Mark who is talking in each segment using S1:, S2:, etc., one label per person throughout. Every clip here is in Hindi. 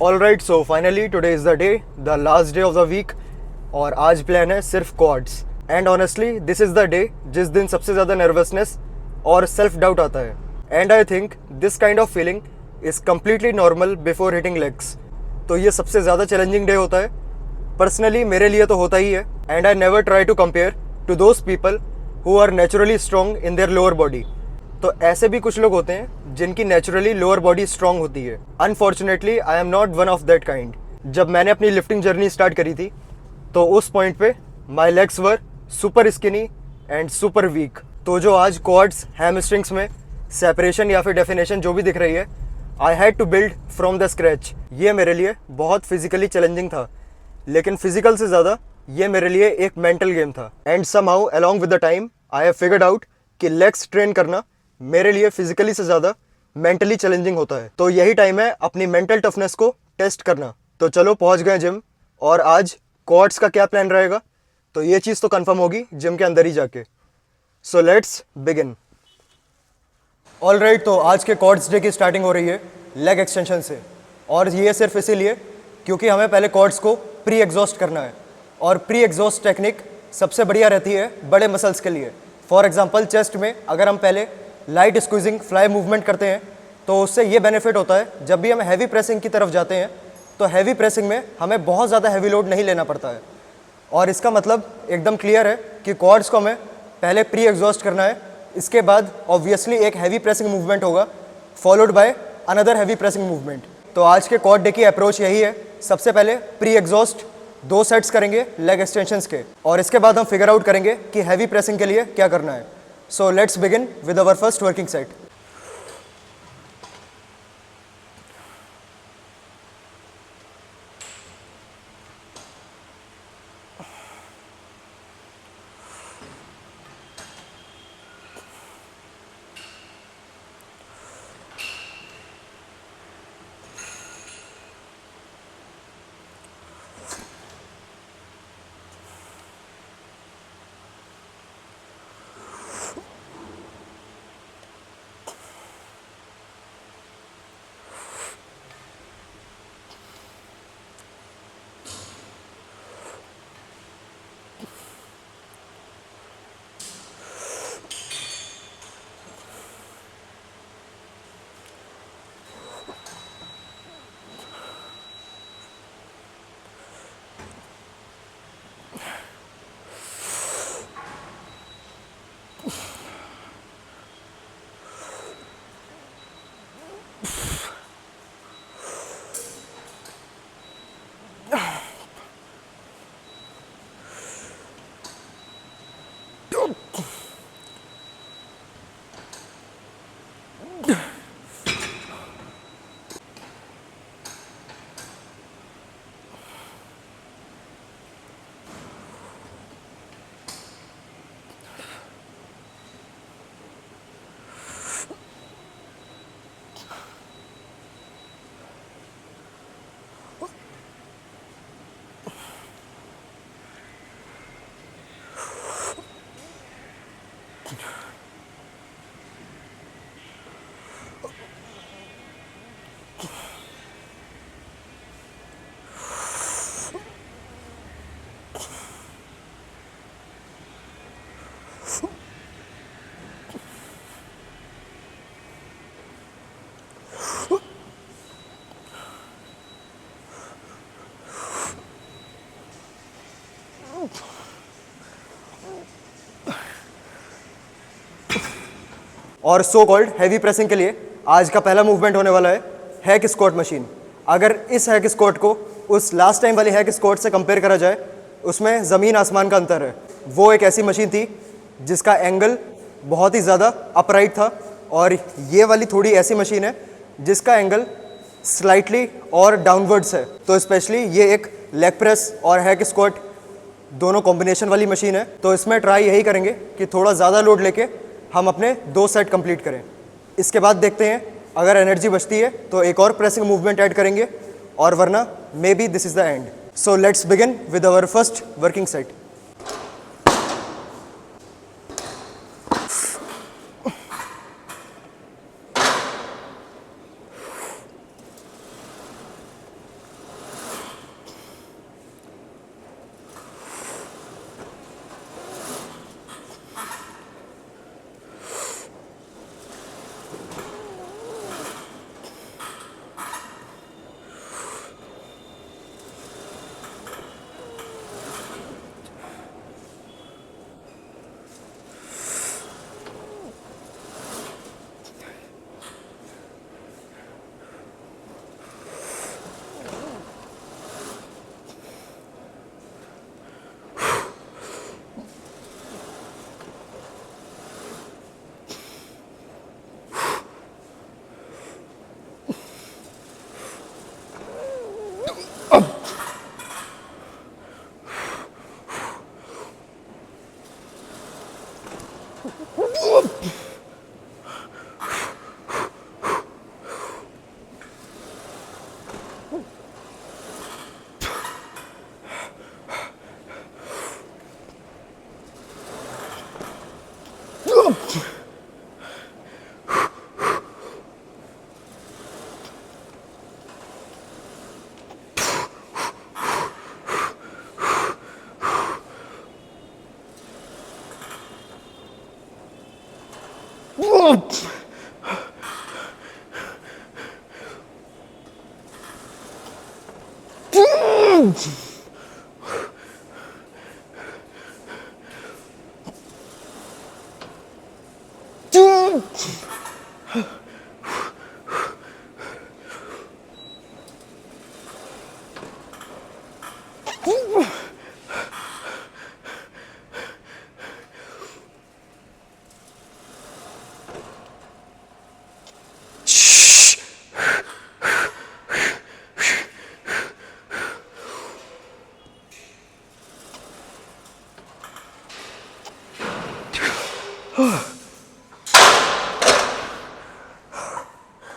S1: Alright, so finally today is the day, the last day of the week और आज प्लान है सिर्फ quads and honestly this is the day जिस दिन सबसे ज़्यादा नर्वसनेस और सेल्फ डाउट आता है and I think this kind of feeling is completely normal before hitting legs. तो ये सबसे ज़्यादा चैलेंजिंग डे होता है, पर्सनली मेरे लिए तो होता ही है and I never try to compare to those people who are naturally strong in their lower body. तो ऐसे भी कुछ लोग होते हैं जिनकी नेचुरली लोअर बॉडी स्ट्रांग होती है। Unfortunately I am not one of that kind. जब मैंने अपनी लिफ्टिंग जर्नी स्टार्ट करी थी तो उस पॉइंट पे my legs were super skinny and super weak. तो जो आज क्वाड्स हैमस्ट्रिंग्स में सेपरेशन या फिर डेफिनेशन जो भी दिख रही है, I had to build from the scratch. ये मेरे लिए बहुत फिजिकली चैलेंजिंग था, लेकिन फिजिकल से ज़्यादा ये मेरे लिए एक मेंटल गेम था। And somehow along with the time I have figured out कि लेग्स ट्रेन करना मेरे लिए फिजिकली से ज़्यादा मेंटली चैलेंजिंग होता है। तो यही टाइम है अपनी मेंटल टफनेस को टेस्ट करना। तो चलो पहुंच गए जिम, और आज क्वाड्स का क्या प्लान रहेगा तो ये चीज़ तो कंफर्म होगी जिम के अंदर ही जाके। सो लेट्स बिगिन। ऑलराइट, तो आज के क्वाड्स डे की स्टार्टिंग हो रही है लेग एक्सटेंशन से, और ये सिर्फ इसीलिए क्योंकि हमें पहले क्वाड्स को प्री एग्जॉस्ट करना है। और प्री एग्जॉस्ट टेक्निक सबसे बढ़िया रहती है बड़े मसल्स के लिए। फॉर एग्जांपल चेस्ट में अगर हम पहले लाइट स्क्वीजिंग फ्लाई मूवमेंट करते हैं तो उससे ये बेनिफिट होता है, जब भी हम हैवी प्रेसिंग की तरफ जाते हैं तो हैवी प्रेसिंग में हमें बहुत ज़्यादा हैवी लोड नहीं लेना पड़ता है। और इसका मतलब एकदम क्लियर है कि क्वाड्स को हमें पहले प्री एग्जॉस्ट करना है, इसके बाद ऑब्वियसली एक हैवी प्रेसिंग मूवमेंट होगा followed by another heavy pressing movement. तो आज के क्वाड डे की अप्रोच यही है, सबसे पहले प्री एग्जॉस्ट 2 सेट्स करेंगे लेग एक्सटेंशंस के, और इसके बाद हम फिगर आउट करेंगे कि हैवी प्रेसिंग के लिए क्या करना है। So let's begin with our first working set. और सो कॉल्ड हैवी प्रेसिंग के लिए आज का पहला मूवमेंट होने वाला है हैक स्क्वाट मशीन। अगर इस हैक स्क्वाट को उस लास्ट टाइम वाली हैक स्क्वाट से कंपेयर करा जाए, उसमें ज़मीन आसमान का अंतर है। वो एक ऐसी मशीन थी जिसका एंगल बहुत ही ज़्यादा अपराइट था, और ये वाली थोड़ी ऐसी मशीन है जिसका एंगल स्लाइटली और डाउनवर्ड्स है। तो स्पेशली ये एक लेग प्रेस और हैक स्क्वाट दोनों कॉम्बिनेशन वाली मशीन है, तो इसमें ट्राई यही करेंगे कि थोड़ा ज़्यादा लोड लेके हम अपने 2 सेट कंप्लीट करें। इसके बाद देखते हैं अगर एनर्जी बचती है तो एक और प्रेसिंग मूवमेंट ऐड करेंगे, और वरना maybe this is the end. So let's begin with our first working set.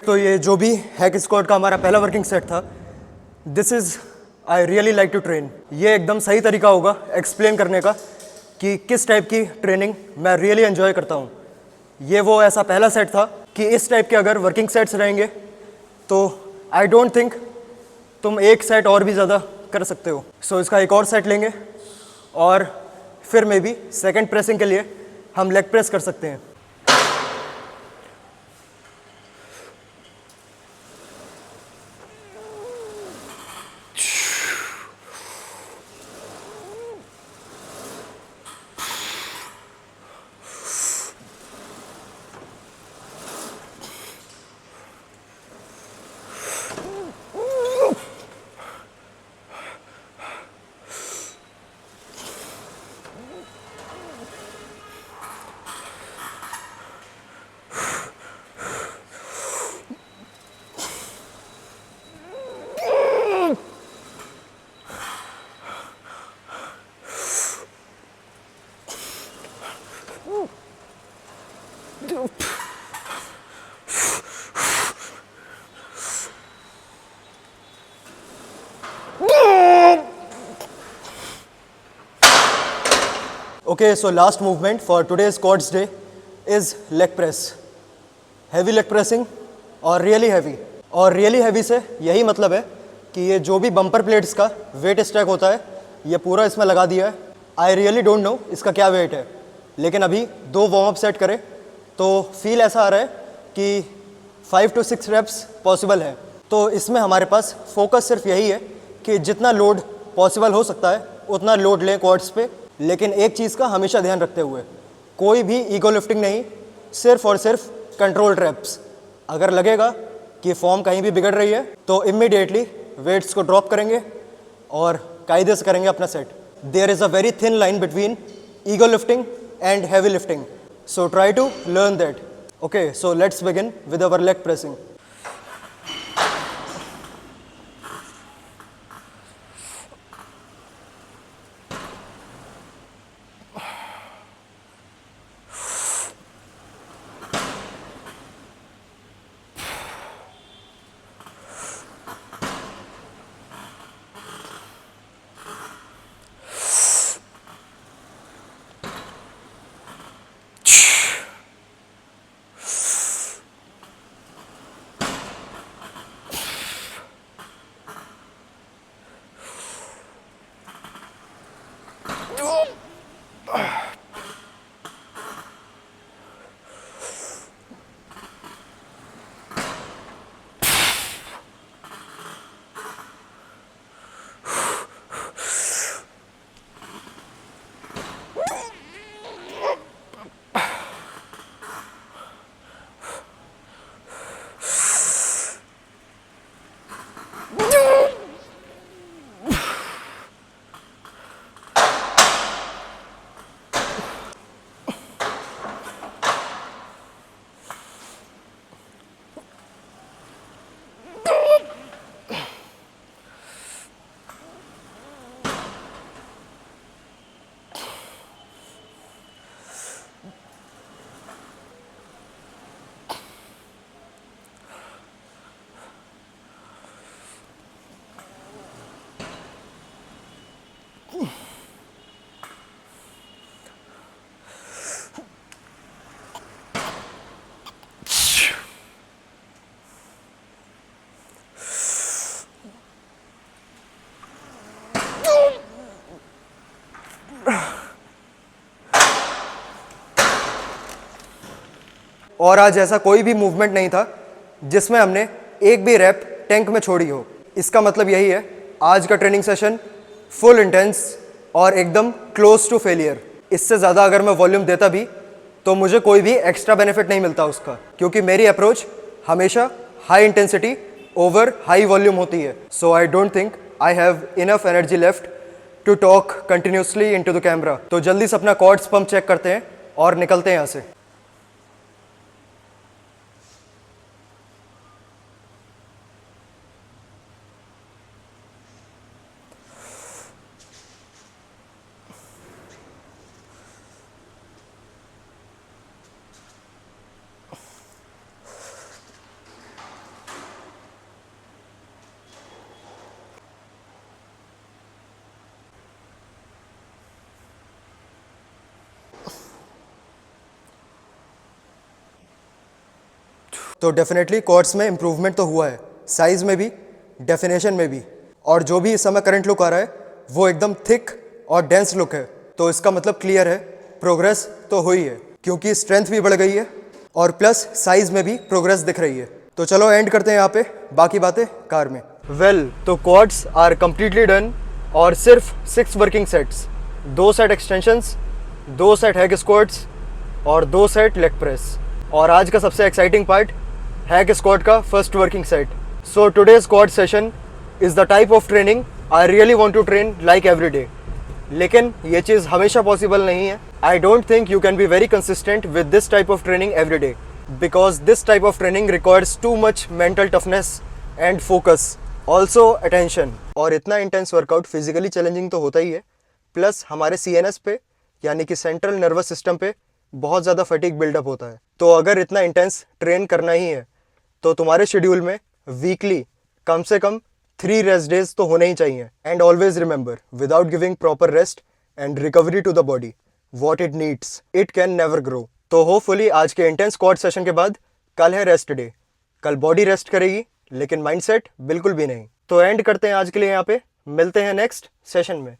S1: तो ये जो भी हैक स्क्वाट का हमारा पहला वर्किंग सेट था, this is I really like to train. ये एकदम सही तरीका होगा एक्सप्लेन करने का कि किस टाइप की ट्रेनिंग मैं रियली एंजॉय करता हूँ। ये वो ऐसा पहला सेट था कि इस टाइप के अगर वर्किंग सेट्स रहेंगे तो आई डोंट थिंक तुम एक सेट और भी ज़्यादा कर सकते हो। सो इसका एक और सेट लेंगे और फिर मे बी सेकेंड प्रेसिंग के लिए हम लेग प्रेस कर सकते हैं। Okay, so last movement for today's quads day is leg press. Heavy leg pressing और really heavy. और really heavy से यही मतलब है कि ये जो भी बम्पर प्लेट्स का वेट स्टैक होता है ये पूरा इसमें लगा दिया है। आई रियली डोंट नो इसका क्या वेट है, लेकिन अभी 2 वार्म अप सेट करें तो फील ऐसा आ रहा है कि 5 to 6 reps पॉसिबल है। तो इसमें हमारे पास फोकस सिर्फ यही है कि जितना लोड पॉसिबल हो सकता है उतना लोड लें क्वाड्स पे, लेकिन एक चीज़ का हमेशा ध्यान रखते हुए कोई भी ईगो लिफ्टिंग नहीं, सिर्फ और सिर्फ कंट्रोल्ड रेप्स। अगर लगेगा कि फॉर्म कहीं भी बिगड़ रही है तो इमीडिएटली वेट्स को ड्रॉप करेंगे और कायदे से करेंगे अपना set. There is a very thin line between ego lifting and heavy lifting, so try to learn that. Okay, so let's begin with our leg pressing. और आज ऐसा कोई भी मूवमेंट नहीं था जिसमें हमने एक भी रैप टैंक में छोड़ी हो। इसका मतलब यही है, आज का ट्रेनिंग सेशन फुल इंटेंस और एकदम क्लोज टू फेलियर। इससे ज़्यादा अगर मैं वॉल्यूम देता भी तो मुझे कोई भी एक्स्ट्रा बेनिफिट नहीं मिलता उसका, क्योंकि मेरी अप्रोच हमेशा high intensity over high volume होती है। So I don't think I have enough energy left to talk continuously into the camera. तो जल्दी से अपना कॉर्ड्स पंप चेक करते हैं और निकलते हैं यहाँ से। तो डेफिनेटली कॉर्ड्स में इम्प्रूवमेंट तो हुआ है, साइज़ में भी, डेफिनेशन में भी, और जो भी इस समय करंट लुक आ रहा है वो एकदम थिक और डेंस लुक है। तो इसका मतलब क्लियर है, प्रोग्रेस तो हुई है, क्योंकि स्ट्रेंथ भी बढ़ गई है और प्लस साइज़ में भी प्रोग्रेस दिख रही है। तो चलो एंड करते हैं यहाँ पे, बाकी बातें कार में। तो क्वाड्स आर कम्प्लीटली डन और सिर्फ 6 working sets, 2 set extensions, 2 set hack squats और 2 सेट लेग प्रेस। और आज का सबसे एक्साइटिंग पार्ट, हैक स्क्वाट का first working set. So today's squat session is the type of training I really want to train like every day. लेकिन ये चीज़ हमेशा पॉसिबल नहीं है। I don't think you can be very consistent with this type of training every day, because this type of training requires too much mental toughness and focus, also attention. और इतना इंटेंस वर्कआउट फिजिकली चैलेंजिंग तो होता ही है, प्लस हमारे CNS पे यानी कि सेंट्रल नर्वस सिस्टम पे बहुत ज़्यादा फटीग बिल्डअप होता है। तो अगर इतना इंटेंस ट्रेन करना ही है तो तुम्हारे शेड्यूल में वीकली कम से कम 3 रेस्ट डेज तो होने ही चाहिए। And always remember, without giving proper rest and recovery to the body what it needs, it can never grow. तो होपफुली आज के इंटेंस क्वाड सेशन के बाद कल है रेस्ट डे। कल बॉडी रेस्ट करेगी लेकिन माइंडसेट बिल्कुल भी नहीं। तो एंड करते हैं आज के लिए यहाँ पे, मिलते हैं नेक्स्ट सेशन में।